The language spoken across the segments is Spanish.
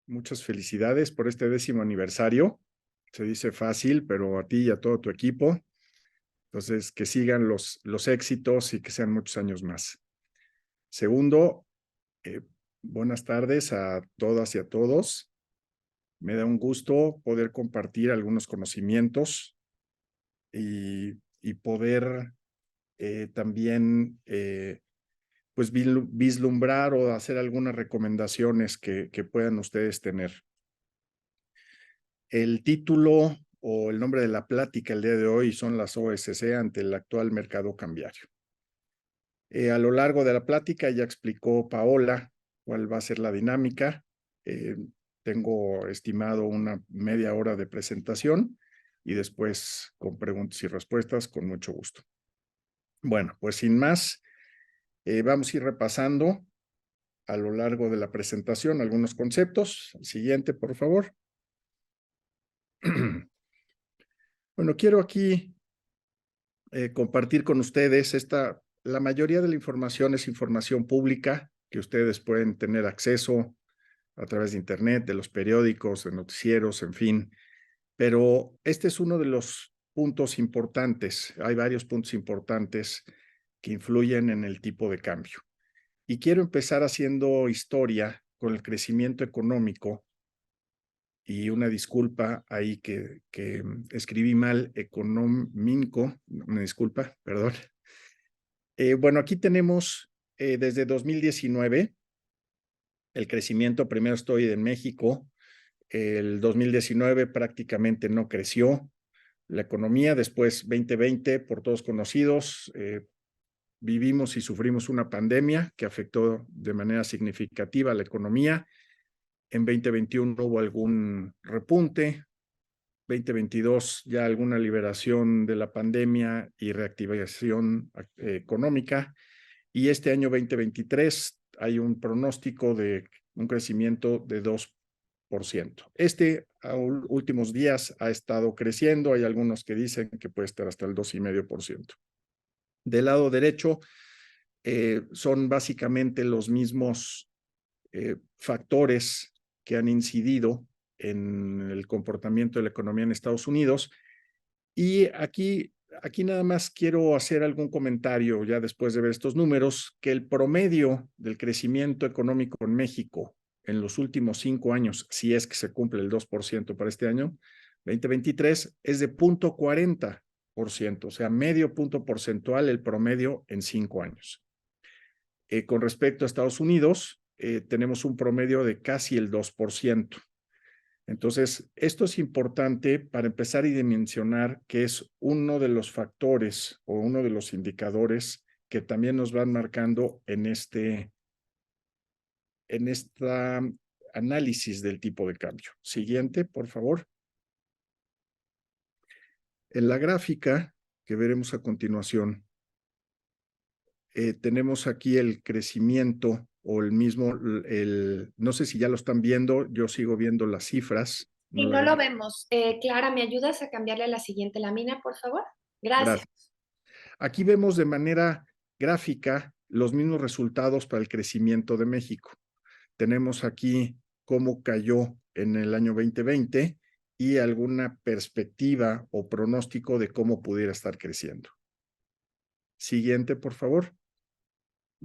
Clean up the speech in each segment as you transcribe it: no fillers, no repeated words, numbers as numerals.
Muchas felicidades por este 10º aniversario. Se dice fácil, pero a ti y a todo tu equipo. Entonces, que sigan los éxitos y que sean muchos años más. Segundo, eh, buenas tardes a todas y a todos. Me da un gusto poder compartir algunos conocimientos y poder también pues vislumbrar o hacer algunas recomendaciones que puedan ustedes tener. El título o el nombre de la plática el día de hoy son las OSC ante el actual mercado cambiario. A lo largo de la plática ya explicó Paola cuál va a ser la dinámica. Tengo estimado una media hora de presentación y después con preguntas y respuestas con mucho gusto. Bueno, pues sin más, vamos a ir repasando a lo largo de la presentación algunos conceptos. Siguiente, por favor. Bueno, quiero aquí compartir con ustedes la mayoría de la información es información pública que ustedes pueden tener acceso a través de internet, de los periódicos, de noticieros, en fin. Pero este es uno de los puntos importantes. Hay varios puntos importantes que influyen en el tipo de cambio. Y quiero empezar haciendo historia con el crecimiento económico. Y una disculpa ahí que escribí mal, económico, una disculpa, perdón. Bueno, aquí tenemos desde 2019 el crecimiento. Primero estoy en México. El 2019 prácticamente no creció la economía. Después 2020, por todos conocidos, vivimos y sufrimos una pandemia que afectó de manera significativa a la economía. En 2021 hubo algún repunte. 2022 ya alguna liberación de la pandemia y reactivación económica. Y este año 2023 hay un pronóstico de un crecimiento de 2%. A últimos días ha estado creciendo. Hay algunos que dicen que puede estar hasta el 2,5%. Del lado derecho, son básicamente los mismos factores que han incidido en el comportamiento de la economía en Estados Unidos. Y aquí nada más quiero hacer algún comentario ya después de ver estos números, que el promedio del crecimiento económico en México en los últimos 5 años, si es que se cumple el 2% para este año, 2023, es de 0,40%, o sea, medio punto porcentual el promedio en 5 años. Con respecto a Estados Unidos, tenemos un promedio de casi el 2%. Entonces, esto es importante para empezar a dimensionar que es uno de los factores o uno de los indicadores que también nos van marcando en esta análisis del tipo de cambio. Siguiente, por favor. En la gráfica que veremos a continuación, tenemos aquí el crecimiento o el mismo, no sé si ya lo están viendo, yo sigo viendo las cifras. Si No la no lo gráfica. vemos, Clara, ¿me ayudas a cambiarle a la siguiente lámina, por favor? Gracias. Gracias. Aquí vemos de manera gráfica los mismos resultados para el crecimiento de México. Tenemos aquí cómo cayó en el año 2020 y alguna perspectiva o pronóstico de cómo pudiera estar creciendo. Siguiente, por favor.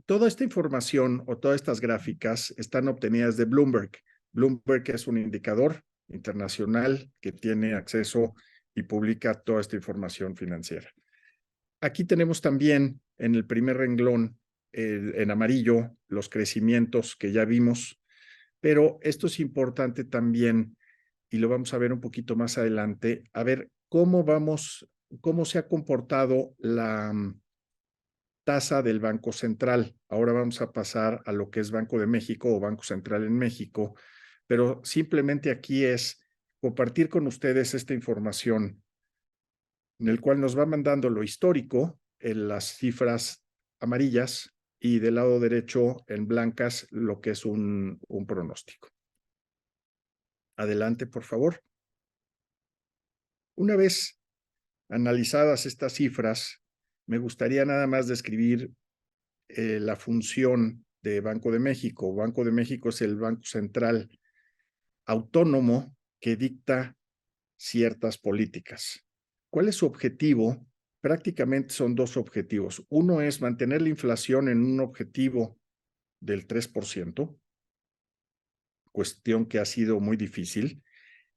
Toda esta información o todas estas gráficas están obtenidas de Bloomberg. Bloomberg es un indicador internacional que tiene acceso y publica toda esta información financiera. Aquí tenemos también en el primer renglón, en amarillo, los crecimientos que ya vimos, pero esto es importante también, y lo vamos a ver un poquito más adelante, a ver cómo se ha comportado la tasa del Banco Central. Ahora vamos a pasar a lo que es Banco de México o Banco Central en México, pero simplemente aquí es compartir con ustedes esta información en el cual nos va mandando lo histórico en las cifras amarillas y del lado derecho en blancas lo que es un pronóstico. Adelante, por favor. Una vez analizadas estas cifras, me gustaría nada más describir la función de Banco de México. Banco de México es el Banco Central autónomo que dicta ciertas políticas. ¿Cuál es su objetivo? Prácticamente son dos objetivos. Uno es mantener la inflación en un objetivo del 3%, cuestión que ha sido muy difícil.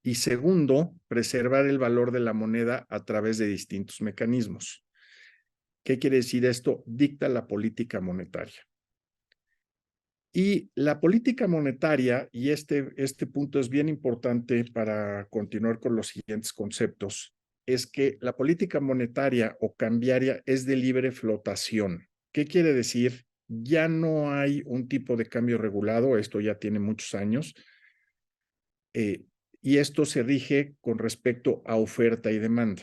Y segundo, preservar el valor de la moneda a través de distintos mecanismos. ¿Qué quiere decir esto? Dicta la política monetaria. Y la política monetaria, y este punto es bien importante para continuar con los siguientes conceptos, es que la política monetaria o cambiaria es de libre flotación. ¿Qué quiere decir? Ya no hay un tipo de cambio regulado, esto ya tiene muchos años, y esto se rige con respecto a oferta y demanda.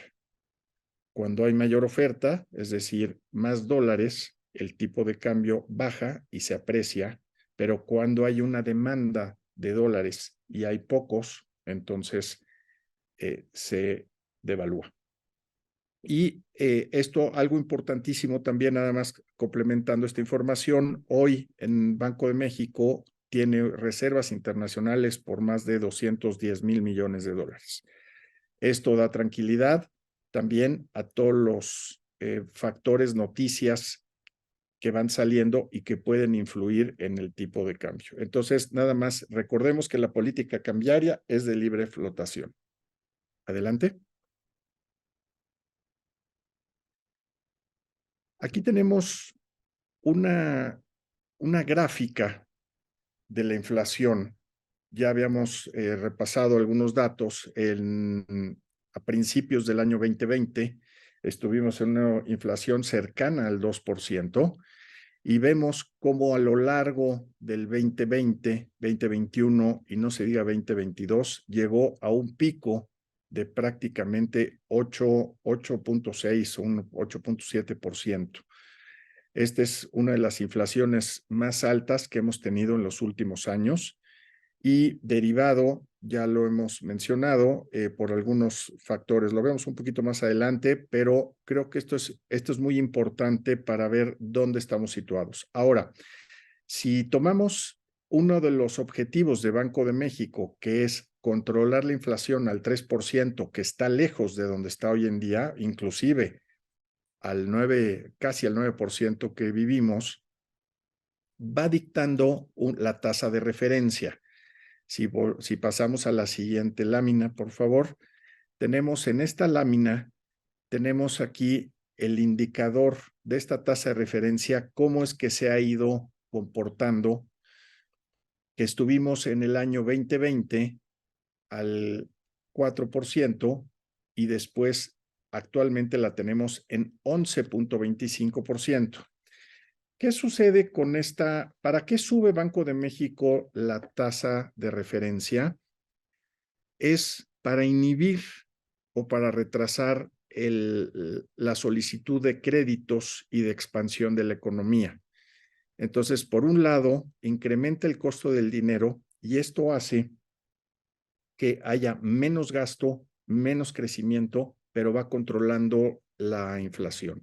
Cuando hay mayor oferta, es decir, más dólares, el tipo de cambio baja y se aprecia, pero cuando hay una demanda de dólares y hay pocos, entonces se devalúa. Y esto, algo importantísimo también, nada más complementando esta información, hoy en Banco de México tiene reservas internacionales por más de 210 mil millones de dólares. Esto da tranquilidad también a todos los factores, noticias que van saliendo y que pueden influir en el tipo de cambio. Entonces, nada más recordemos que la política cambiaria es de libre flotación. Adelante. Aquí tenemos una gráfica de la inflación. Ya habíamos repasado algunos datos a principios del año 2020. Estuvimos en una inflación cercana al 2% y vemos cómo a lo largo del 2020, 2021 y no se diga 2022, llegó a un pico de prácticamente 8.6 o un 8.7%. Esta es una de las inflaciones más altas que hemos tenido en los últimos años y derivado, ya lo hemos mencionado, por algunos factores. Lo vemos un poquito más adelante, pero creo que esto es muy importante para ver dónde estamos situados. Ahora, si tomamos uno de los objetivos de Banco de México, que es controlar la inflación al 3%, que está lejos de donde está hoy en día, inclusive casi al 9% que vivimos, va dictando la tasa de referencia. Si pasamos a la siguiente lámina, por favor, tenemos en esta lámina, tenemos aquí el indicador de esta tasa de referencia, cómo es que se ha ido comportando, que estuvimos en el año 2020 al 4% y después actualmente la tenemos en 11.25%. ¿Qué sucede con esta? ¿Para qué sube Banco de México la tasa de referencia? Es para inhibir o para retrasar la solicitud de créditos y de expansión de la economía. Entonces, por un lado, incrementa el costo del dinero y esto hace que haya menos gasto, menos crecimiento, pero va controlando la inflación.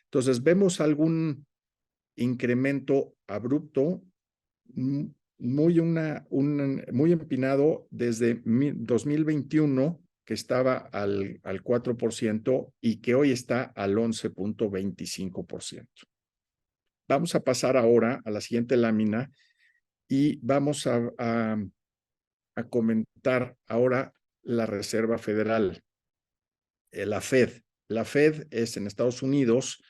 Entonces, vemos algún incremento abrupto, muy empinado desde 2021, que estaba al 4% y que hoy está al 11.25%. Vamos a pasar ahora a la siguiente lámina y vamos a comentar ahora la Reserva Federal, la Fed. La Fed es en Estados Unidos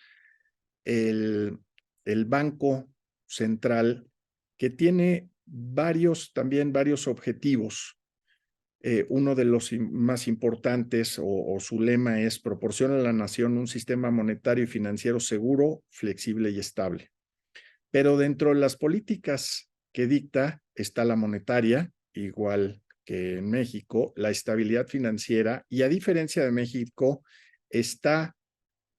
el banco central que tiene también varios objetivos. Uno de los más importantes o su lema es proporciona a la nación un sistema monetario y financiero seguro, flexible y estable. Pero dentro de las políticas que dicta está la monetaria, igual que en México, la estabilidad financiera y a diferencia de México está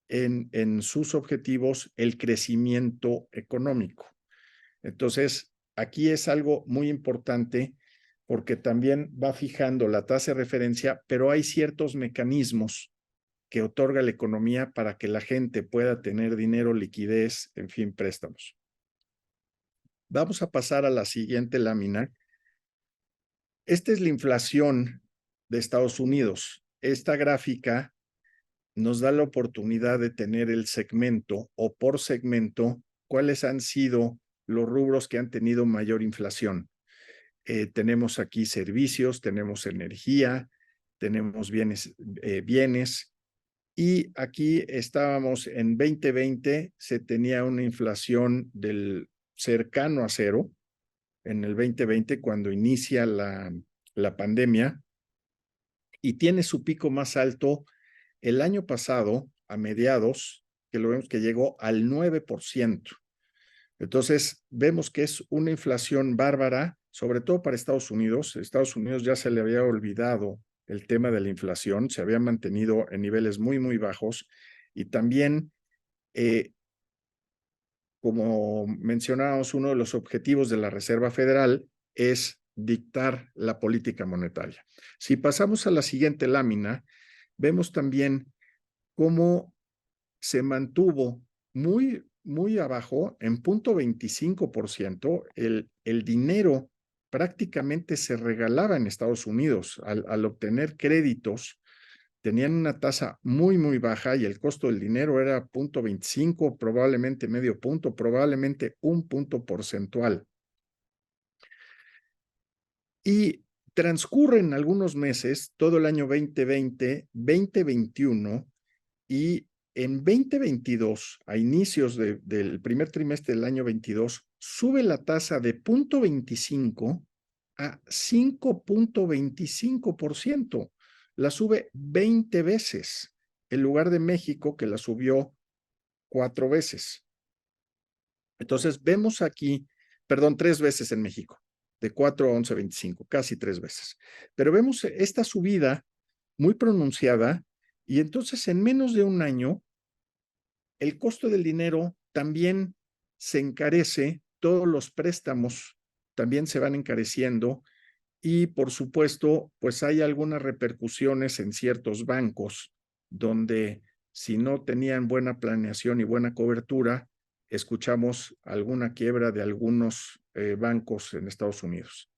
en sus objetivos el crecimiento económico. Entonces, aquí es algo muy importante porque también va fijando la tasa de referencia, pero hay ciertos mecanismos que otorga la economía para que la gente pueda tener dinero, liquidez, en fin, préstamos. Vamos a pasar a la siguiente lámina Esta es la inflación de Estados Unidos. Esta gráfica nos da la oportunidad de tener el segmento o por segmento cuáles han sido los rubros que han tenido mayor inflación. Tenemos aquí servicios, tenemos energía, tenemos bienes, y aquí estábamos en 2020, se tenía una inflación del cercano a cero, en el 2020 cuando inicia la pandemia, y tiene su pico más alto el año pasado, a mediados, que lo vemos que llegó al 9%. Entonces, vemos que es una inflación bárbara, sobre todo para Estados Unidos. Estados Unidos ya se le había olvidado el tema de la inflación, se había mantenido en niveles muy, muy bajos. Y también, como mencionábamos, uno de los objetivos de la Reserva Federal es dictar la política monetaria. Si pasamos a la siguiente lámina, vemos también cómo se mantuvo muy abajo, en 0.25%. El dinero prácticamente se regalaba en Estados Unidos. Al obtener créditos, tenían una tasa muy baja y el costo del dinero era 0.25, probablemente medio punto, probablemente un punto porcentual. Y transcurren algunos meses, todo el año 2020, 2021, y en 2022, a inicios del primer trimestre del año 22, sube la tasa de 0.25 a 5.25%. La sube 20 veces, en lugar de México, que la subió 4 veces. Entonces, vemos aquí, perdón, 3 veces en México, de 4 a 11.25, casi 3 veces. Pero vemos esta subida muy pronunciada, y entonces en menos de un año, el costo del dinero también se encarece, todos los préstamos también se van encareciendo, y por supuesto, pues hay algunas repercusiones en ciertos bancos donde, si no tenían buena planeación y buena cobertura, escuchamos alguna quiebra de algunos bancos en Estados Unidos.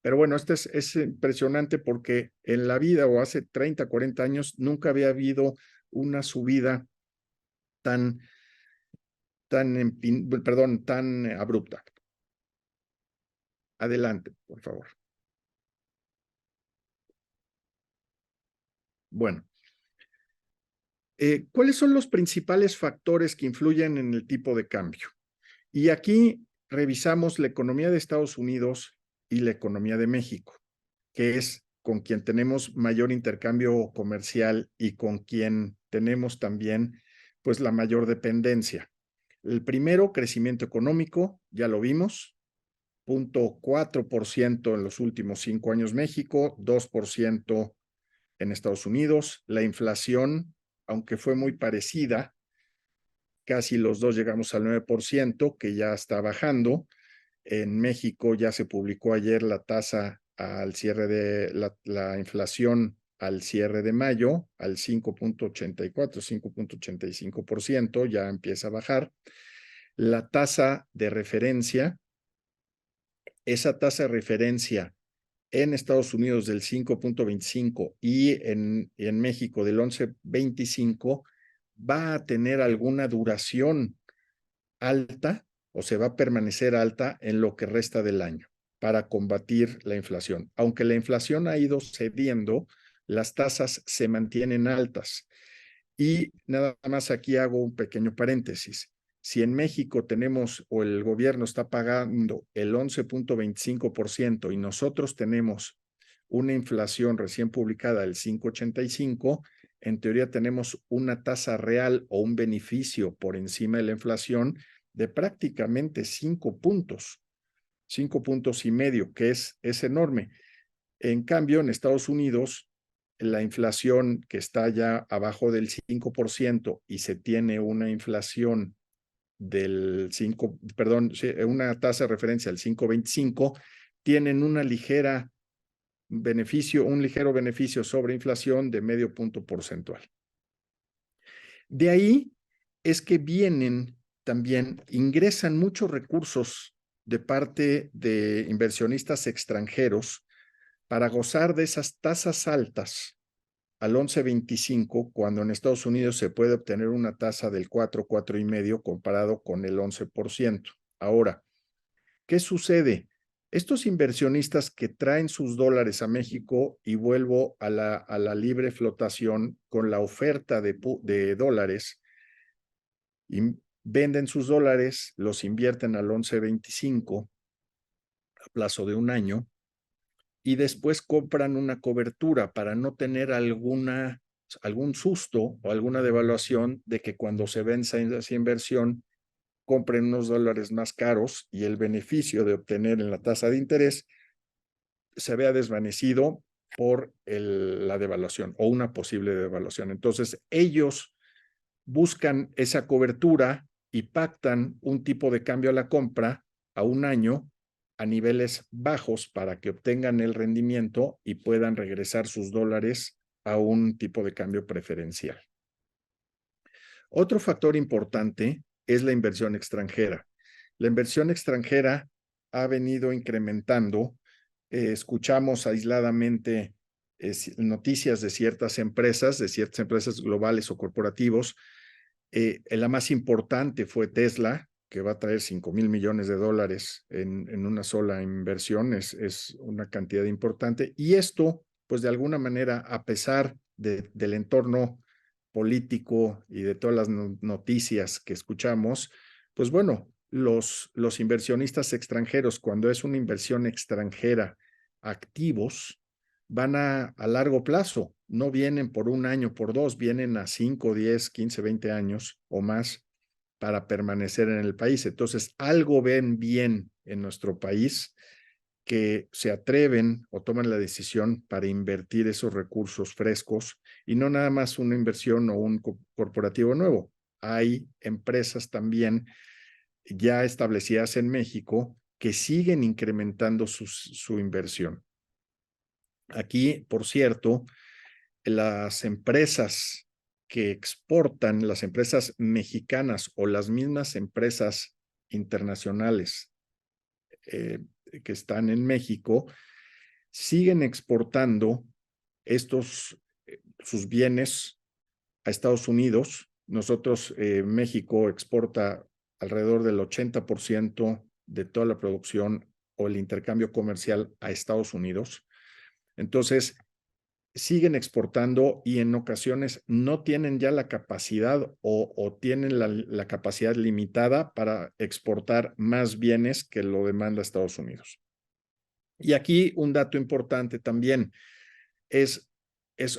Pero bueno, es impresionante porque en la vida, o hace 30, 40 años, nunca había habido una subida tan abrupta. Adelante, por favor. Bueno, ¿cuáles son los principales factores que influyen en el tipo de cambio? Y aquí revisamos la economía de Estados Unidos y la economía de México, que es con quien tenemos mayor intercambio comercial y con quien tenemos también, pues, la mayor dependencia. El primero, crecimiento económico, ya lo vimos, 0.4% en los últimos 5 años México, 2% en Estados Unidos. La inflación, aunque fue muy parecida, casi los dos llegamos al 9%, que ya está bajando. En México ya se publicó ayer la tasa al cierre de la inflación al cierre de mayo, al 5.84, 5.85%, ya empieza a bajar. La tasa de referencia, esa tasa de referencia en Estados Unidos del 5.25 y en México del 11.25, va a tener alguna duración alta, o se va a permanecer alta en lo que resta del año para combatir la inflación. Aunque la inflación ha ido cediendo, las tasas se mantienen altas. Y nada más aquí hago un pequeño paréntesis. Si en México tenemos, o el gobierno está pagando el 11.25% y nosotros tenemos una inflación recién publicada del 5.85, en teoría tenemos una tasa real o un beneficio por encima de la inflación de prácticamente 5 puntos, 5.5 puntos, que es enorme. En cambio, en Estados Unidos, la inflación, que está ya abajo del 5%, y se tiene una inflación del 5, perdón, una tasa de referencia del 5.25, tienen un ligero beneficio sobre inflación de medio punto porcentual. De ahí es que ingresan muchos recursos de parte de inversionistas extranjeros para gozar de esas tasas altas al 11.25, cuando en Estados Unidos se puede obtener una tasa del 4, 4,5 comparado con el 11%. Ahora, ¿qué sucede? Estos inversionistas que traen sus dólares a México, y vuelvo a la libre flotación con la oferta de dólares, y venden sus dólares, los invierten al 11.25 a plazo de un año, y después compran una cobertura para no tener algún susto o alguna devaluación de que cuando se venza esa inversión compren unos dólares más caros y el beneficio de obtener en la tasa de interés se vea desvanecido por la devaluación o una posible devaluación. Entonces, ellos buscan esa cobertura y pactan un tipo de cambio a la compra a un año a niveles bajos para que obtengan el rendimiento y puedan regresar sus dólares a un tipo de cambio preferencial. Otro factor importante es la inversión extranjera. La inversión extranjera ha venido incrementando. Escuchamos aisladamente noticias de ciertas empresas globales o corporativos. La más importante fue Tesla, que va a traer $5,000 millones en una sola inversión. Es una cantidad importante. Y esto, pues de alguna manera, a pesar del entorno político y de todas las noticias que escuchamos, pues bueno, los inversionistas extranjeros, cuando es una inversión extranjera, activos, van a largo plazo, no vienen por un año, por dos, vienen a 5, 10, 15, 20 años o más para permanecer en el país. Entonces, algo ven bien en nuestro país que se atreven o toman la decisión para invertir esos recursos frescos, y no nada más una inversión o un corporativo nuevo. Hay empresas también ya establecidas en México que siguen incrementando su inversión. Aquí, por cierto, las empresas que exportan, las empresas mexicanas o las mismas empresas internacionales que están en México, siguen exportando sus bienes a Estados Unidos. México exporta alrededor del 80% de toda la producción o el intercambio comercial a Estados Unidos. Entonces, siguen exportando y en ocasiones no tienen ya la capacidad o tienen la capacidad limitada para exportar más bienes que lo demanda Estados Unidos. Y aquí un dato importante también es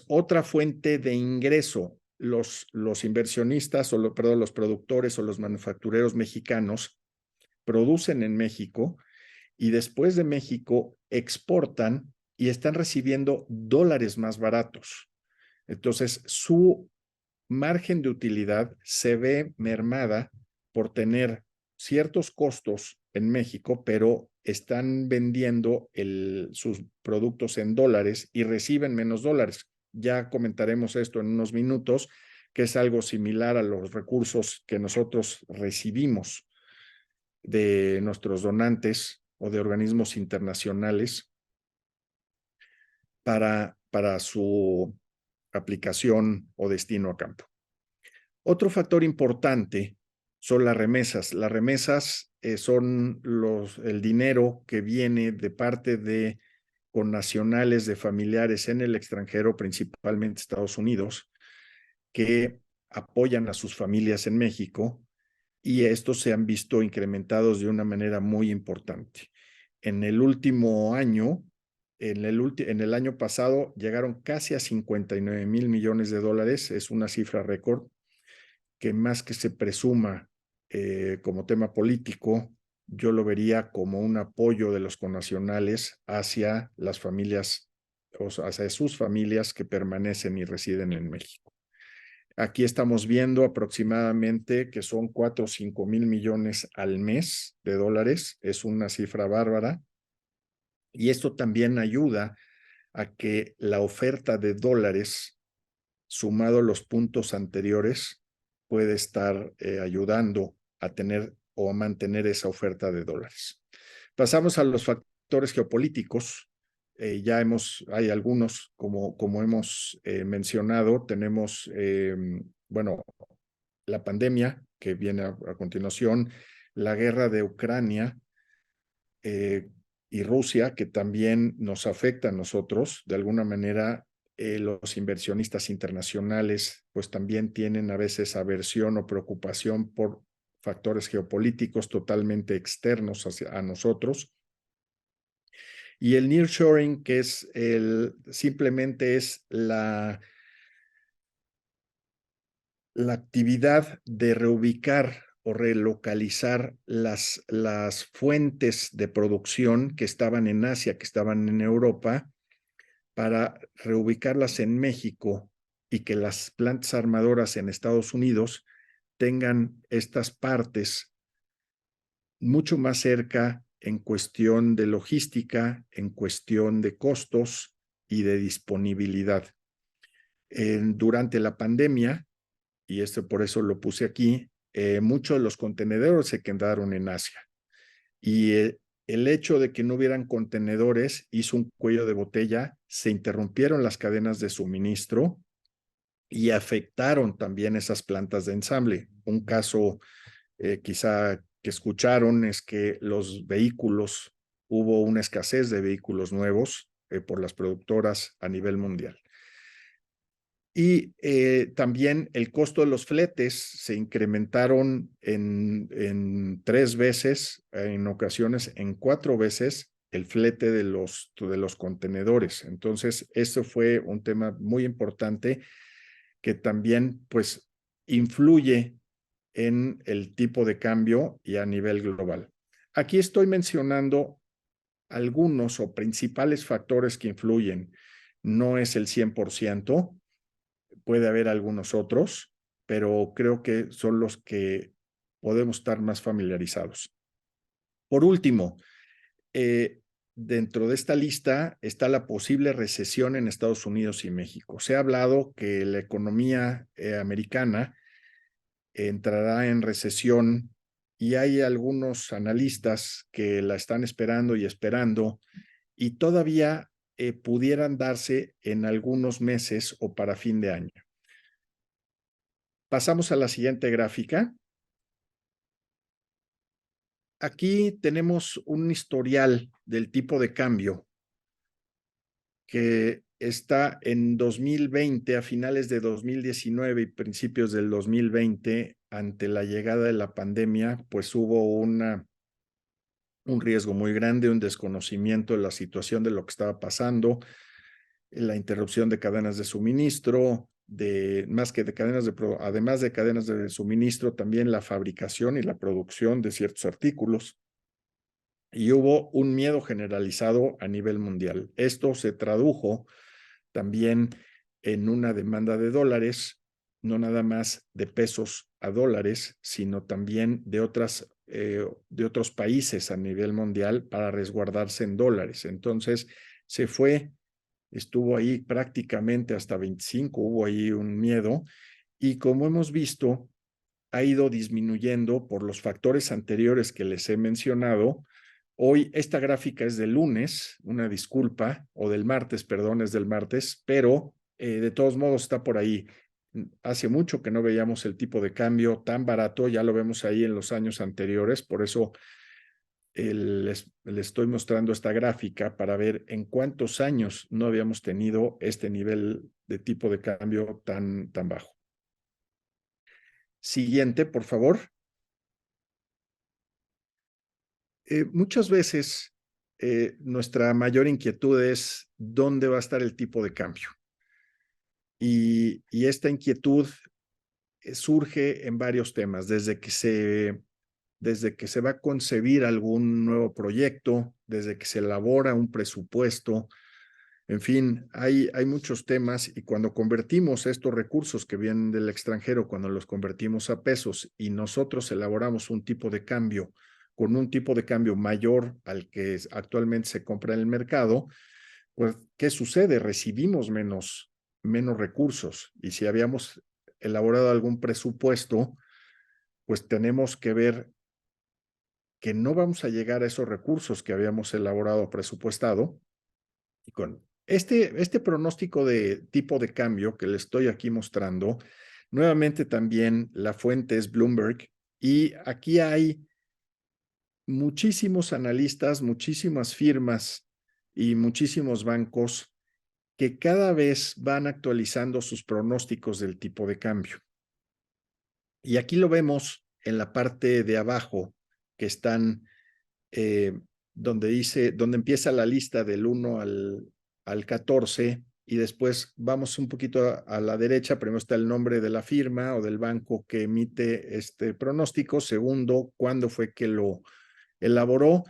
otra fuente de ingreso. Los inversionistas, perdón, los productores o los manufactureros mexicanos producen en México y después de México exportan y están recibiendo dólares más baratos. Entonces, su margen de utilidad se ve mermada por tener ciertos costos en México, pero están vendiendo sus productos en dólares y reciben menos dólares. Ya comentaremos esto en unos minutos, que es algo similar a los recursos que nosotros recibimos de nuestros donantes o de organismos internacionales para su aplicación o destino a campo. Otro factor importante son las remesas. Las remesas son el dinero que viene de parte de connacionales de familiares en el extranjero, principalmente Estados Unidos, que apoyan a sus familias en México, y estos se han visto incrementados de una manera muy importante. En el último año, en el año pasado, llegaron casi a $59,000 millones. Es una cifra récord que, más que se presuma como tema político, yo lo vería como un apoyo de los connacionales hacia las familias, o sea, hacia sus familias que permanecen y residen en México. Aquí estamos viendo aproximadamente que son 4 o 5 mil millones al mes de dólares. Es una cifra bárbara. Y esto también ayuda a que la oferta de dólares, sumado a los puntos anteriores, puede estar ayudando a tener o a mantener esa oferta de dólares. Pasamos a los factores geopolíticos. hay algunos, como hemos mencionado, tenemos, bueno, la pandemia que viene a continuación, la guerra de Ucrania y Rusia, que también nos afecta a nosotros. De alguna manera, los inversionistas internacionales pues también tienen a veces aversión o preocupación por factores geopolíticos totalmente externos a nosotros. Y el nearshoring, que es simplemente es la actividad de reubicar o relocalizar las fuentes de producción que estaban en Asia, que estaban en Europa, para reubicarlas en México y que las plantas armadoras en Estados Unidos tengan estas partes mucho más cerca en cuestión de logística, en cuestión de costos y de disponibilidad. Durante la pandemia, y esto por eso lo puse aquí, muchos de los contenedores se quedaron en Asia. Y el hecho de que no hubieran contenedores hizo un cuello de botella, se interrumpieron las cadenas de suministro y afectaron también esas plantas de ensamble. Un caso quizá que escucharon es que los vehículos, hubo una escasez de vehículos nuevos por las productoras a nivel mundial. Y también el costo de los fletes se incrementaron en 3 veces, en ocasiones en 4 veces el flete de los contenedores. Entonces, eso fue un tema muy importante que también pues influye en el tipo de cambio y a nivel global. Aquí estoy mencionando algunos o principales factores que influyen. No es el 100%, puede haber algunos otros, pero creo que son los que podemos estar más familiarizados. Por último, dentro de esta lista está la posible recesión en Estados Unidos y México. Se ha hablado que la economía americana entrará en recesión y hay algunos analistas que la están esperando y esperando y todavía pudieran darse en algunos meses o para fin de año. Pasamos a la siguiente gráfica. Aquí tenemos un historial del tipo de cambio que está en 2020, a finales de 2019 y principios del 2020, ante la llegada de la pandemia, pues hubo un riesgo muy grande, un desconocimiento de la situación de lo que estaba pasando, la interrupción de cadenas de suministro, además de cadenas de suministro, también la fabricación y la producción de ciertos artículos. Y hubo un miedo generalizado a nivel mundial. Esto se tradujo también en una demanda de dólares, no nada más de pesos a dólares, sino también de otros países a nivel mundial para resguardarse en dólares. Entonces, estuvo ahí prácticamente hasta 25, hubo ahí un miedo, y como hemos visto, ha ido disminuyendo por los factores anteriores que les he mencionado. Hoy esta gráfica es del lunes, una disculpa, o del martes, perdón, es del martes, pero de todos modos está por ahí. Hace mucho que no veíamos el tipo de cambio tan barato, ya lo vemos ahí en los años anteriores, por eso les estoy mostrando esta gráfica para ver en cuántos años no habíamos tenido este nivel de tipo de cambio tan bajo. Siguiente, por favor. Muchas veces nuestra mayor inquietud es dónde va a estar el tipo de cambio. Y esta inquietud surge en varios temas, desde que se va a concebir algún nuevo proyecto, desde que se elabora un presupuesto. En fin, hay muchos temas, y cuando convertimos estos recursos que vienen del extranjero, cuando los convertimos a pesos y nosotros elaboramos un tipo de cambio con un tipo de cambio mayor al que actualmente se compra en el mercado, pues, ¿qué sucede? Recibimos menos recursos, y si habíamos elaborado algún presupuesto, pues tenemos que ver que no vamos a llegar a esos recursos que habíamos elaborado presupuestado, Y con este pronóstico de tipo de cambio que le estoy aquí mostrando, nuevamente también la fuente es Bloomberg, y aquí hay muchísimos analistas, muchísimas firmas y muchísimos bancos que cada vez van actualizando sus pronósticos del tipo de cambio. Y aquí lo vemos en la parte de abajo, que están donde empieza la lista del 1 al 14, y después vamos un poquito a la derecha. Primero está el nombre de la firma o del banco que emite este pronóstico. Segundo, cuándo fue que lo elaboró.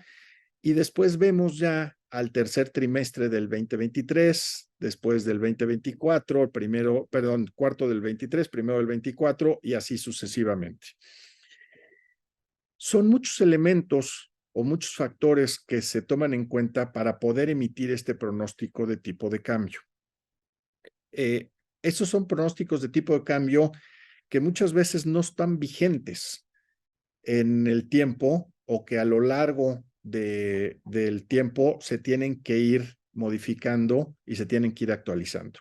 Y después vemos ya al tercer trimestre del 2023, después del 2024, cuarto del 23, primero del 24, y así sucesivamente. Son muchos elementos o muchos factores que se toman en cuenta para poder emitir este pronóstico de tipo de cambio. Estos son pronósticos de tipo de cambio que muchas veces no están vigentes en el tiempo, o que a lo largo del tiempo se tienen que ir modificando y se tienen que ir actualizando.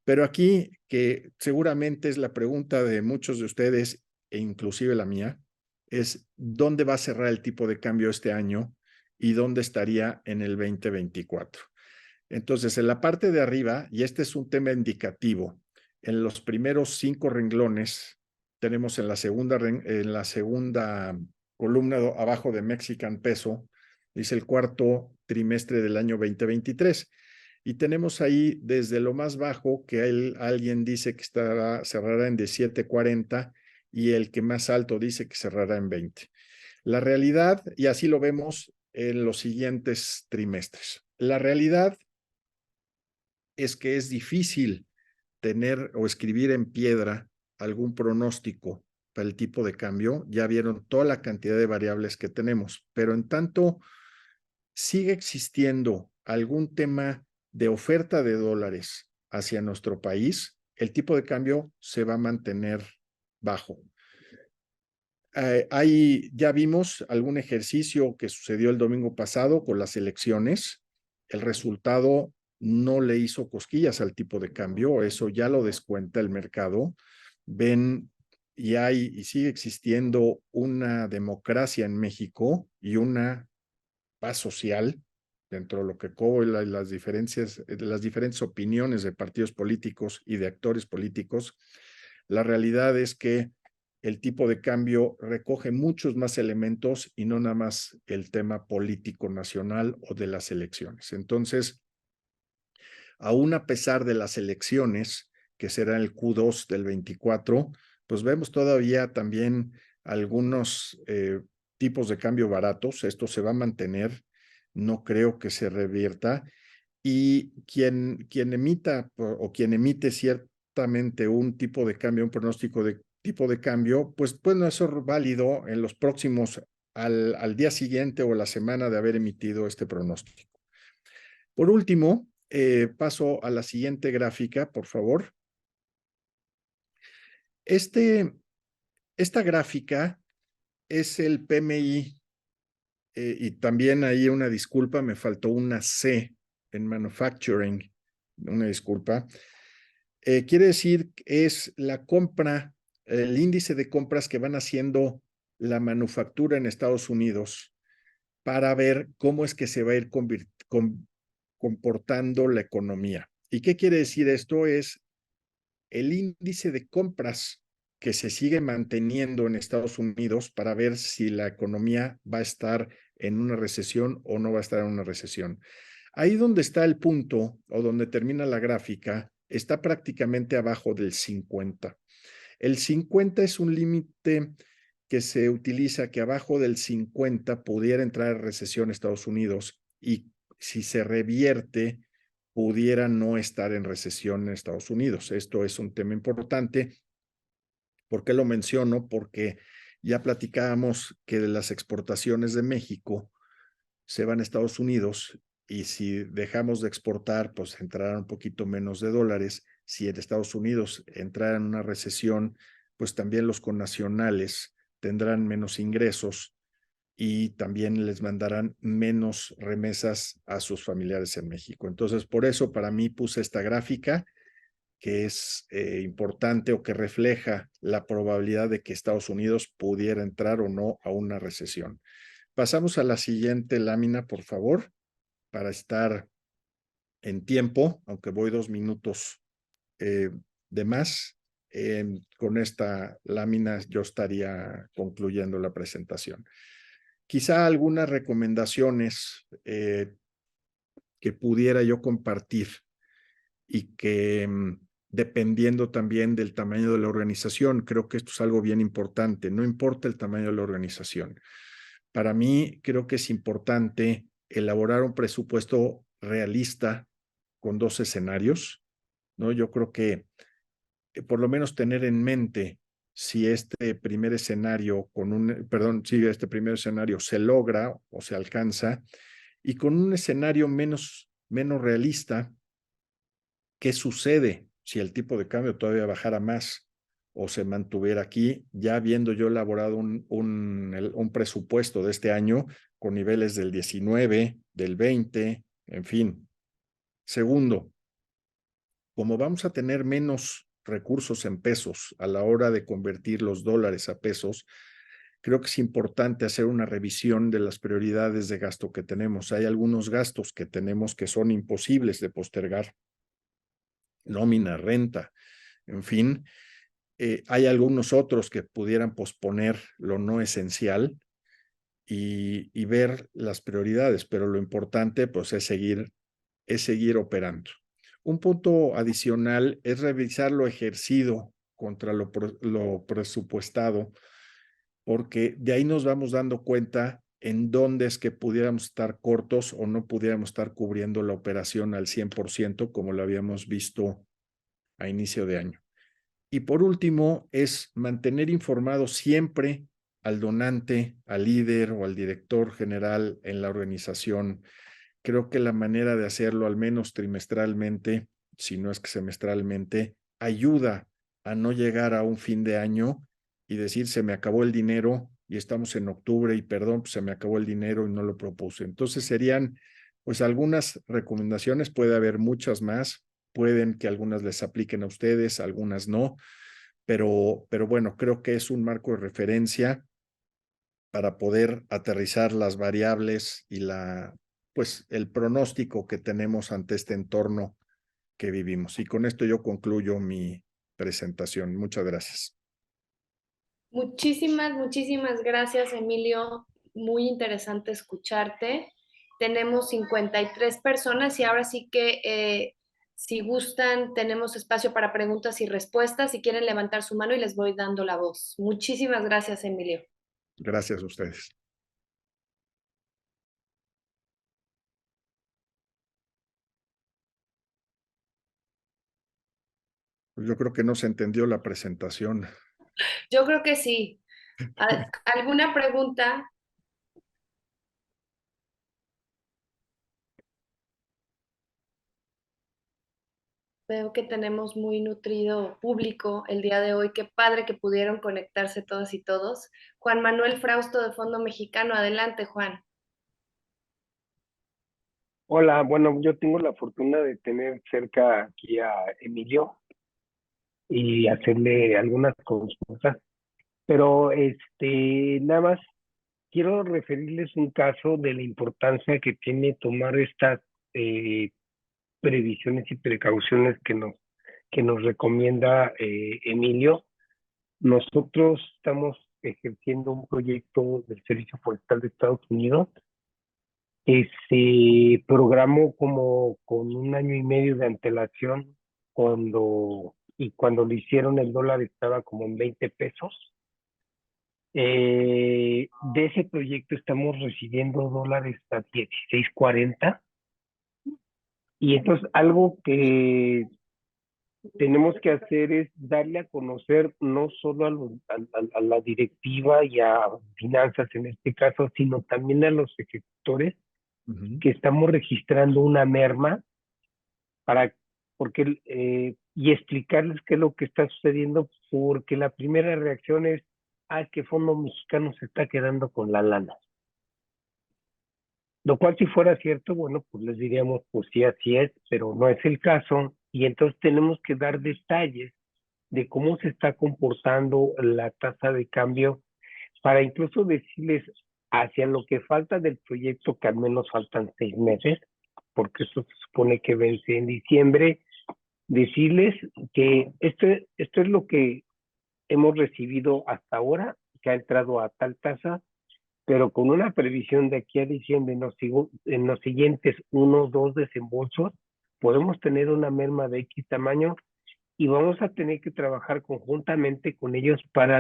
Pero aquí, que seguramente es la pregunta de muchos de ustedes, e inclusive la mía, es dónde va a cerrar el tipo de cambio este año y dónde estaría en el 2024. Entonces, en la parte de arriba, y este es un tema indicativo, en los primeros 5 renglones tenemos en la segunda columna abajo de Mexican Peso, dice el cuarto trimestre del año 2023. Y tenemos ahí desde lo más bajo, que alguien dice que cerrará en 17.40, y el que más alto dice que cerrará en 20. La realidad, y así lo vemos en los siguientes trimestres, la realidad es que es difícil tener o escribir en piedra algún pronóstico para el tipo de cambio. Ya vieron toda la cantidad de variables que tenemos, pero en tanto sigue existiendo algún tema de oferta de dólares hacia nuestro país, el tipo de cambio se va a mantener bajo. Ya vimos algún ejercicio que sucedió el domingo pasado con las elecciones. El resultado no le hizo cosquillas al tipo de cambio, eso ya lo descuenta el mercado. Ven, y sigue existiendo una democracia en México y una paz social dentro de lo que las diferentes opiniones de partidos políticos y de actores políticos. La realidad es que el tipo de cambio recoge muchos más elementos y no nada más el tema político nacional o de las elecciones. Entonces, aún a pesar de las elecciones, que será el Q2 del 24, pues vemos todavía también algunos tipos de cambio baratos. Esto se va a mantener, no creo que se revierta. Y quien emite ciertamente un tipo de cambio, un pronóstico de tipo de cambio, pues puede no ser válido en los próximos, al día siguiente o la semana de haber emitido este pronóstico. Por último, paso a la siguiente gráfica, por favor. Esta gráfica es el PMI, y también ahí una disculpa, me faltó una C en manufacturing, una disculpa. Quiere decir que es la compra, el índice de compras que van haciendo la manufactura en Estados Unidos para ver cómo es que se va a ir comportando la economía. ¿Y qué quiere decir esto? Es el índice de compras que se sigue manteniendo en Estados Unidos para ver si la economía va a estar en una recesión o no va a estar en una recesión. Ahí donde está el punto, o donde termina la gráfica, está prácticamente abajo del 50. El 50 es un límite que se utiliza, que abajo del 50 pudiera entrar en recesión Estados Unidos, y si se revierte, pudiera no estar en recesión en Estados Unidos. Esto es un tema importante. ¿Por qué lo menciono? Porque ya platicábamos que de las exportaciones de México se van a Estados Unidos, y si dejamos de exportar, pues entrarán un poquito menos de dólares. Si en Estados Unidos entrara en una recesión, pues también los connacionales tendrán menos ingresos, y también les mandarán menos remesas a sus familiares en México. Entonces, por eso para mí puse esta gráfica que es importante o que refleja la probabilidad de que Estados Unidos pudiera entrar o no a una recesión. Pasamos a la siguiente lámina, por favor, para estar en tiempo, aunque voy 2 minutos de más. Con esta lámina yo estaría concluyendo la presentación. Quizá algunas recomendaciones que pudiera yo compartir y que dependiendo también del tamaño de la organización, creo que esto es algo bien importante, no importa el tamaño de la organización. Para mí creo que es importante elaborar un presupuesto realista con 2 escenarios, ¿no? Yo creo que por lo menos tener en mente si este primer escenario si este primer escenario se logra o se alcanza, y con un escenario menos realista, ¿qué sucede si el tipo de cambio todavía bajara más o se mantuviera aquí, ya habiendo yo elaborado un presupuesto de este año con niveles del 19, del 20, en fin? Segundo, como vamos a tener menos recursos en pesos a la hora de convertir los dólares a pesos, creo que es importante hacer una revisión de las prioridades de gasto que tenemos. Hay algunos gastos que tenemos que son imposibles de postergar: nómina, renta, en fin. Hay algunos otros que pudieran posponer lo no esencial y ver las prioridades, pero lo importante pues es seguir operando. Un punto adicional es revisar lo ejercido contra lo presupuestado, porque de ahí nos vamos dando cuenta en dónde es que pudiéramos estar cortos o no pudiéramos estar cubriendo la operación al 100%, como lo habíamos visto a inicio de año. Y por último, es mantener informado siempre al donante, al líder o al director general en la organización. Creo que la manera de hacerlo, al menos trimestralmente, si no es que semestralmente, ayuda a no llegar a un fin de año y decir: se me acabó el dinero y estamos en octubre y perdón, pues se me acabó el dinero y no lo propuse. Entonces serían pues algunas recomendaciones, puede haber muchas más, pueden que algunas les apliquen a ustedes, algunas no, pero bueno, creo que es un marco de referencia para poder aterrizar las variables y pues el pronóstico que tenemos ante este entorno que vivimos. Y con esto yo concluyo mi presentación. Muchas gracias. Muchísimas gracias, Emilio. Muy interesante escucharte. Tenemos 53 personas y ahora sí que si gustan, tenemos espacio para preguntas y respuestas. Si quieren levantar su mano y les voy dando la voz. Muchísimas gracias, Emilio. Gracias a ustedes. Pues yo creo que no se entendió la presentación. Yo creo que sí. ¿Alguna pregunta? Veo que tenemos muy nutrido público el día de hoy. Qué padre que pudieron conectarse todas y todos. Juan Manuel Frausto de Fondo Mexicano. Adelante, Juan. Hola, bueno, yo tengo la fortuna de tener cerca aquí a Emilio y hacerle algunas consultas, pero nada más quiero referirles un caso de la importancia que tiene tomar estas eh, previsiones y precauciones que nos recomienda Emilio. Nosotros estamos ejerciendo un proyecto del Servicio Forestal de Estados Unidos que se programó como con un año y medio de antelación cuando lo hicieron el dólar estaba como en 20 pesos. De ese proyecto estamos recibiendo dólares a 16.40 y entonces algo que tenemos que hacer es darle a conocer no solo a la directiva y a finanzas en este caso, sino también a los ejecutores que estamos registrando una merma para, y explicarles qué es lo que está sucediendo, porque la primera reacción es: que Fondo Mexicano se está quedando con la lana. Lo cual si fuera cierto, bueno, pues les diríamos, pues sí, así es, pero no es el caso, y entonces tenemos que dar detalles de cómo se está comportando la tasa de cambio para incluso decirles hacia lo que falta del proyecto, que al menos faltan 6 meses, porque eso se supone que vence en diciembre, decirles que esto es lo que hemos recibido hasta ahora, que ha entrado a tal tasa, pero con una previsión de aquí a diciembre, en los siguientes 1 o 2 desembolsos, podemos tener una merma de X tamaño y vamos a tener que trabajar conjuntamente con ellos para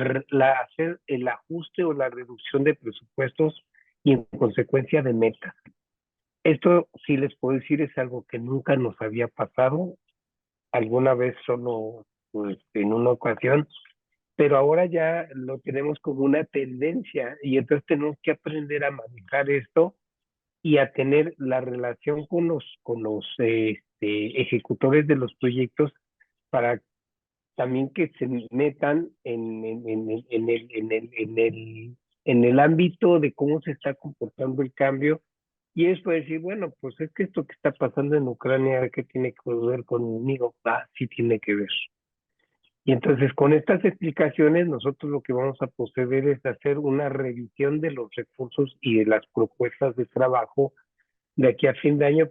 hacer el ajuste o la reducción de presupuestos y en consecuencia de metas. Esto sí les puedo decir es algo que nunca nos había pasado, alguna vez solo pues, en una ocasión, pero ahora ya lo tenemos como una tendencia y entonces tenemos que aprender a manejar esto y a tener la relación con los ejecutores de los proyectos para también que se metan en el ámbito de cómo se está comportando el cambio y es para decir, bueno, pues es que esto que está pasando en Ucrania, ¿qué tiene que ver conmigo? Ah, sí tiene que ver. Y entonces con estas explicaciones nosotros lo que vamos a proceder es hacer una revisión de los recursos y de las propuestas de trabajo de aquí a fin de año,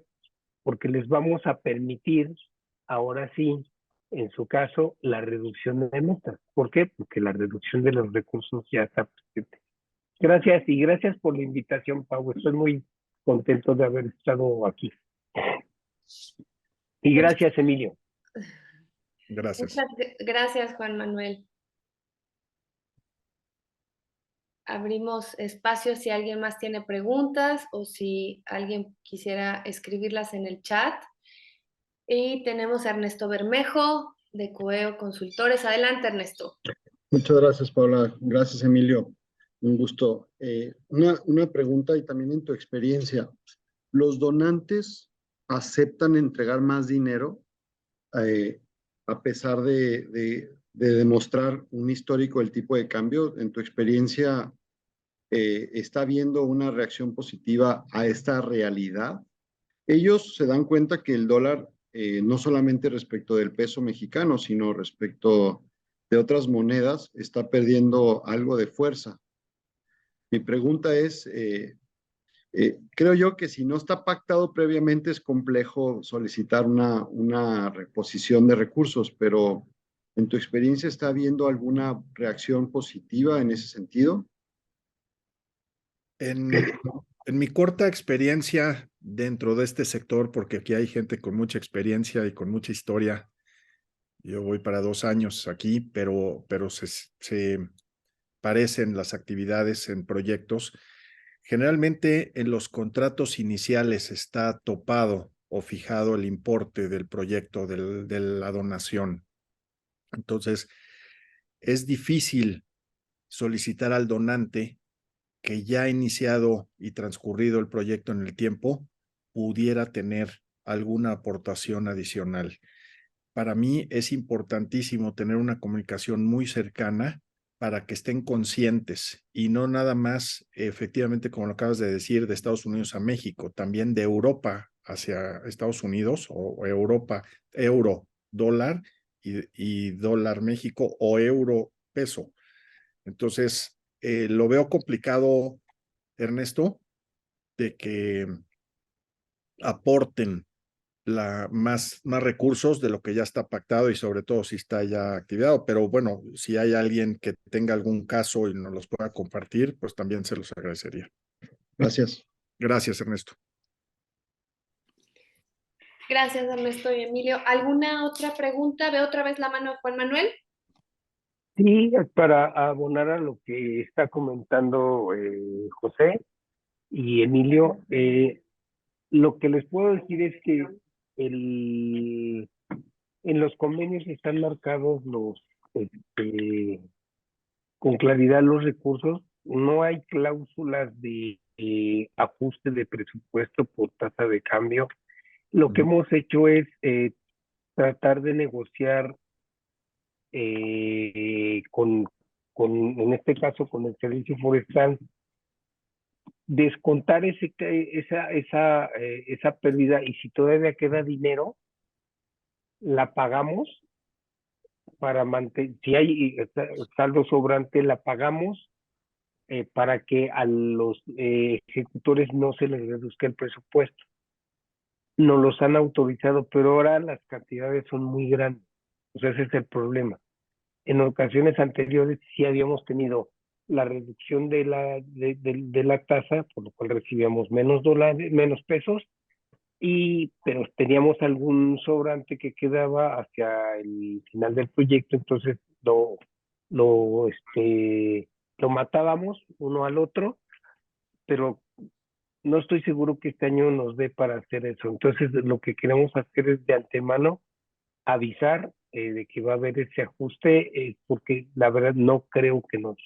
porque les vamos a permitir, ahora sí, en su caso, la reducción de metas. ¿Por qué? Porque la reducción de los recursos ya está presente. Gracias y gracias por la invitación, Pau. Estoy muy contento de haber estado aquí. Y Muchas, gracias, Emilio. Gracias. muchas gracias, Juan Manuel. Abrimos espacio si alguien más tiene preguntas o si alguien quisiera escribirlas en el chat. Y tenemos a Ernesto Bermejo de Coeo Consultores. Adelante, Ernesto. Muchas gracias, Paula. Gracias, Emilio. Un gusto. Una pregunta y también en tu experiencia. ¿Los donantes aceptan entregar más dinero eh, a pesar de demostrar un histórico del tipo de cambio? En tu experiencia, ¿está habiendo una reacción positiva a esta realidad? Ellos se dan cuenta que el dólar, no solamente respecto del peso mexicano, sino respecto de otras monedas, está perdiendo algo de fuerza. Mi pregunta es, creo yo que si no está pactado previamente es complejo solicitar una reposición de recursos, pero en tu experiencia está habiendo alguna reacción positiva en ese sentido. En mi corta experiencia dentro de este sector, porque aquí hay gente con mucha experiencia y con mucha historia, yo voy para 2 años aquí, pero se parecen las actividades en proyectos. Generalmente en los contratos iniciales está topado o fijado el importe del proyecto, de la donación. Entonces, es difícil solicitar al donante que ya ha iniciado y transcurrido el proyecto en el tiempo, pudiera tener alguna aportación adicional. Para mí es importantísimo tener una comunicación muy cercana para que estén conscientes y no nada más, efectivamente, como lo acabas de decir, de Estados Unidos a México, también de Europa hacia Estados Unidos o Europa, euro, dólar y dólar México o euro peso. Entonces, lo veo complicado, Ernesto, de que aporten más recursos de lo que ya está pactado y sobre todo si está ya activado. Pero bueno, si hay alguien que tenga algún caso y nos los pueda compartir, pues también se los agradecería. Gracias. Gracias, Ernesto. Gracias, Ernesto y Emilio. ¿Alguna otra pregunta? Veo otra vez la mano de Juan Manuel. Sí, para abonar a lo que está comentando José y Emilio, lo que les puedo decir es que en los convenios están marcados este, con claridad los recursos, no hay cláusulas de ajuste de presupuesto por tasa de cambio. Lo que hemos hecho es tratar de negociar en este caso, con el servicio forestal, descontar esa pérdida, y si todavía queda dinero, la pagamos para mantener, si hay saldo sobrante, la pagamos para que a los ejecutores no se les reduzca el presupuesto. Nos los han autorizado, pero ahora las cantidades son muy grandes. O sea, ese es el problema. En ocasiones anteriores sí habíamos tenido la reducción de la tasa, por lo cual recibíamos menos pesos, pero teníamos algún sobrante que quedaba hacia el final del proyecto, entonces lo matábamos uno al otro, pero no estoy seguro que este año nos dé para hacer eso. Entonces, lo que queremos hacer es de antemano avisar de que va a haber ese ajuste, porque la verdad no creo que nos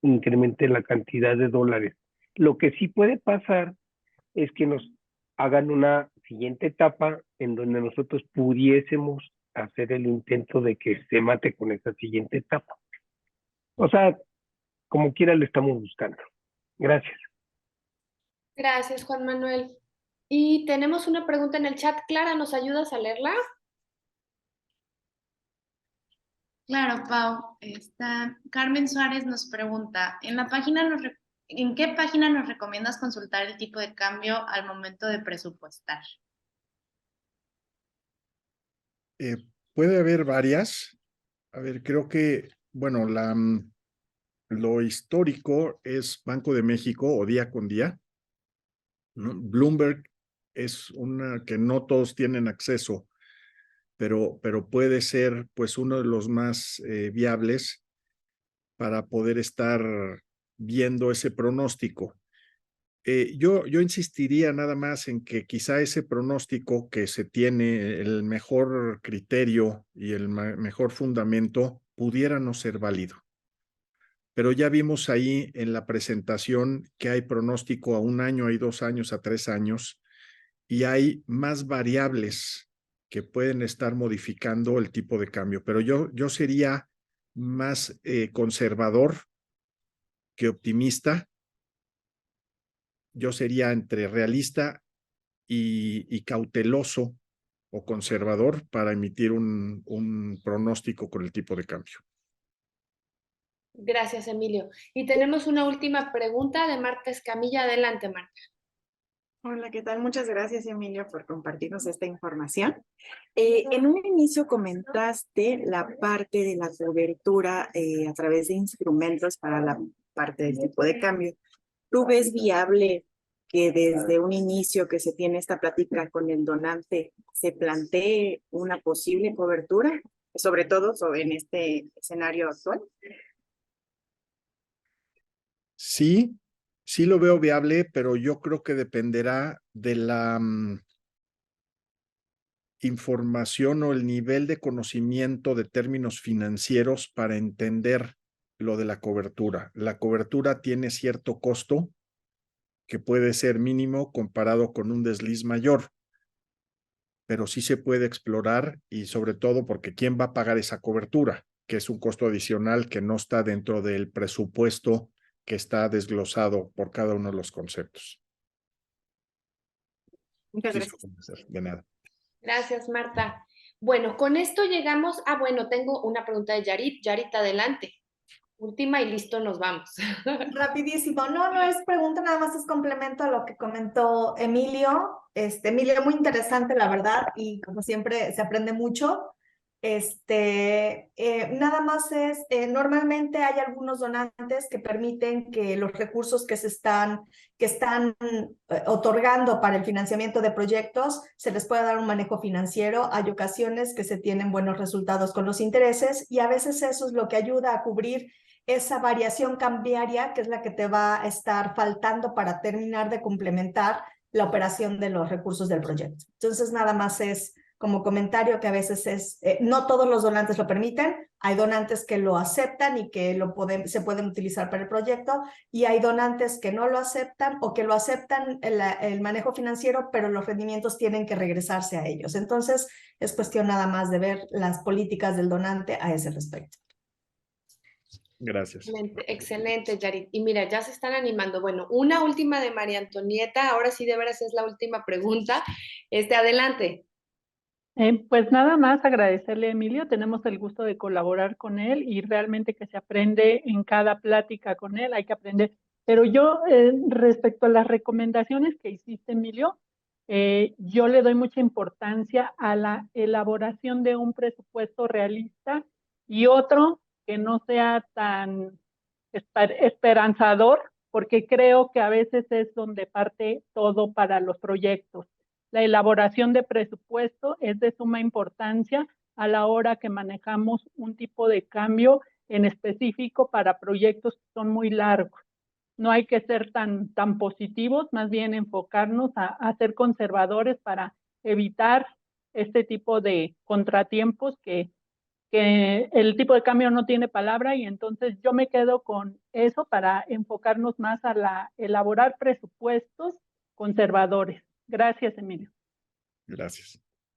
incremente la cantidad de dólares. Lo que sí puede pasar es que nos hagan una siguiente etapa en donde nosotros pudiésemos hacer el intento de que se mate con esa siguiente etapa. O sea, como quiera lo estamos buscando. Gracias. Gracias, Juan Manuel. Y tenemos una pregunta en el chat. Clara, ¿nos ayudas a leerla? Claro, Pau. Carmen Suárez nos pregunta, ¿en qué página nos recomiendas consultar el tipo de cambio al momento de presupuestar? Puede haber varias. A ver, creo que, bueno, lo histórico es Banco de México o día con día, ¿no? Bloomberg es una que no todos tienen acceso, pero puede ser pues uno de los más viables para poder estar viendo ese pronóstico. Yo insistiría nada más en que quizá ese pronóstico que se tiene, el mejor criterio y el mejor fundamento, pudiera no ser válido. Pero ya vimos ahí en la presentación que hay pronóstico a 1 año, hay 2 años, a 3 años, y hay más variables que pueden estar modificando el tipo de cambio. Pero yo sería más conservador que optimista. Yo sería entre realista y cauteloso o conservador para emitir un pronóstico con el tipo de cambio. Gracias, Emilio. Y tenemos una última pregunta de Marta Escamilla. Adelante, Marta. Hola, ¿qué tal? Muchas gracias, Emilio, por compartirnos esta información. En un inicio comentaste la parte de la cobertura a través de instrumentos para la parte del tipo de cambio. ¿Tú ves viable que desde un inicio que se tiene esta plática con el donante se plantee una posible cobertura, sobre todo en este escenario actual? Sí, sí lo veo viable, pero yo creo que dependerá de la información o el nivel de conocimiento de términos financieros para entender lo de la cobertura. La cobertura tiene cierto costo que puede ser mínimo comparado con un desliz mayor, pero sí se puede explorar, y sobre todo porque ¿quién va a pagar esa cobertura? Que es un costo adicional que no está dentro del presupuesto que está desglosado por cada uno de los conceptos. Muchas gracias. De nada. Gracias, Marta. Bueno, con esto llegamos a, bueno, tengo una pregunta de Yarit. Yarit, adelante. Última y listo, nos vamos. Rapidísimo. No es pregunta, nada más es complemento a lo que comentó Emilio. Emilio, muy interesante, la verdad, y como siempre se aprende mucho. Nada más es, normalmente hay algunos donantes que permiten que los recursos que están otorgando para el financiamiento de proyectos se les pueda dar un manejo financiero. Hay ocasiones que se tienen buenos resultados con los intereses y a veces eso es lo que ayuda a cubrir esa variación cambiaria que es la que te va a estar faltando para terminar de complementar la operación de los recursos del proyecto. Entonces, nada más es como comentario que a veces no todos los donantes lo permiten, hay donantes que lo aceptan y que se pueden utilizar para el proyecto, y hay donantes que no lo aceptan o que lo aceptan el manejo financiero, pero los rendimientos tienen que regresarse a ellos. Entonces, es cuestión nada más de ver las políticas del donante a ese respecto. Gracias. Excelente, excelente, Yarit. Y mira, ya se están animando. Bueno, una última de María Antonieta. Ahora sí, de veras es la última pregunta. Adelante. Pues nada más agradecerle a Emilio, tenemos el gusto de colaborar con él y realmente que se aprende en cada plática con él, hay que aprender. Pero yo, respecto a las recomendaciones que hiciste, Emilio, yo le doy mucha importancia a la elaboración de un presupuesto realista y otro que no sea tan esperanzador, porque creo que a veces es donde parte todo para los proyectos. La elaboración de presupuesto es de suma importancia a la hora que manejamos un tipo de cambio en específico para proyectos que son muy largos. No hay que ser tan positivos, más bien enfocarnos a ser conservadores para evitar este tipo de contratiempos que el tipo de cambio no tiene palabra y entonces yo me quedo con eso para enfocarnos más a elaborar presupuestos conservadores. Gracias, Emilio. Gracias.